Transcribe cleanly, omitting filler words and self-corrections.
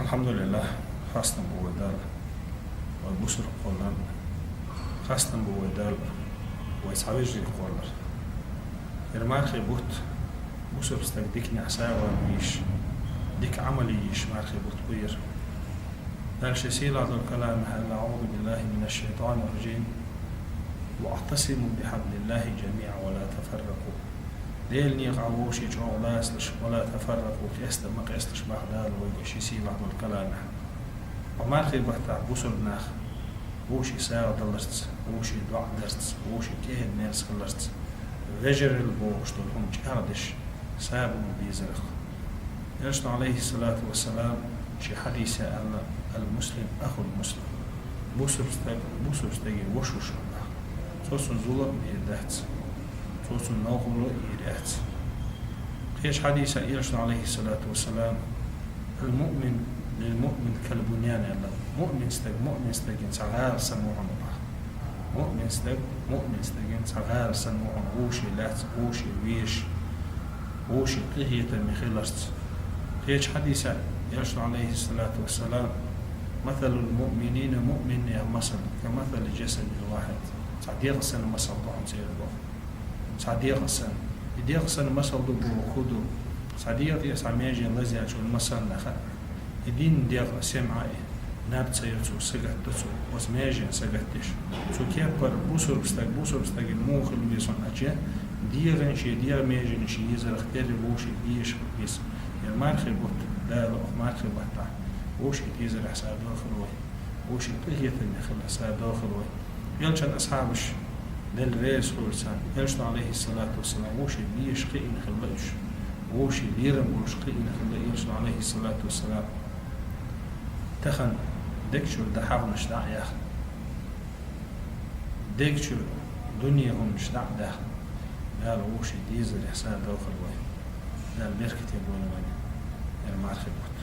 الحمد لله خاصة بودال وبسر قولان خاصة بودال ويسعويج قولان المارخي بوت بسر استك نعسا وميش ديك عمليش مارخي بوت بير دالش سيل هذا الكلام هل أعوذ بالله من الشيطان الرجيم واعتصموا بحبل الله جميعا ولا تفرقوا ديل نيق عووشي جو لاسلش ولا تفرقوا كيست ما قيستش بغداد ويقشي سيل هذا الكلام ومارخي بحتا بسر ناخ وشي ساعة دلرت وشي دعاء درت وشي كيهد نيرس خلرت غجر البوش دولهم جهادش سابوا بيزرخ يرسل عليه الصلاة والسلام شي حديث أن المسلم أخو المسلم بوسر استجي وشوش الله صوص ظلم يدهت صوص نوغل يدهت قيش حديث يرسل عليه الصلاة والسلام المؤمن للمؤمن كالبنيان الله مؤمن استجن صغار سموعن الله مؤمن استجن صغار سموعن وشي لات وشي ويش وشي قهية مخلصت قيش حديث يرسل عليه الصلاة والسلام مثل المؤمنين مؤمن يا مثل كمثل الجسد الواحد صديق سنة مثل طعم سير الله صديق سنة يديق سنة مثل دبو وخدو صديق يسعميجي الذي أجل مثل نخا يدين ديق سمعي نابت سيرتو سقطتو وسميجي سقطتش سو كيبر بوسر بستاق الموخ اللي بيصن أجيه ديغن شي ديغ ميجي شي يزرخ تيري بوشي بيش بيس يعني مارخي بوت لا مارخي بوتا وشي يزرح سا داخل وي وشي قهية النخل سا داخل وي يلشن أصحابش للرئيس خلصان يلشن عليه الصلاة والسلام وشي بيش قئي نخلش وشي ليرم وش قئي نخل يلشن عليه الصلاة والسلام تخن دكشور دحاغ نشدع ياخ دكشور دنيا هم نشدع داخل قال وشي ديزر يحسان داخل وي قال بيركت يقول وين المعرفة بوت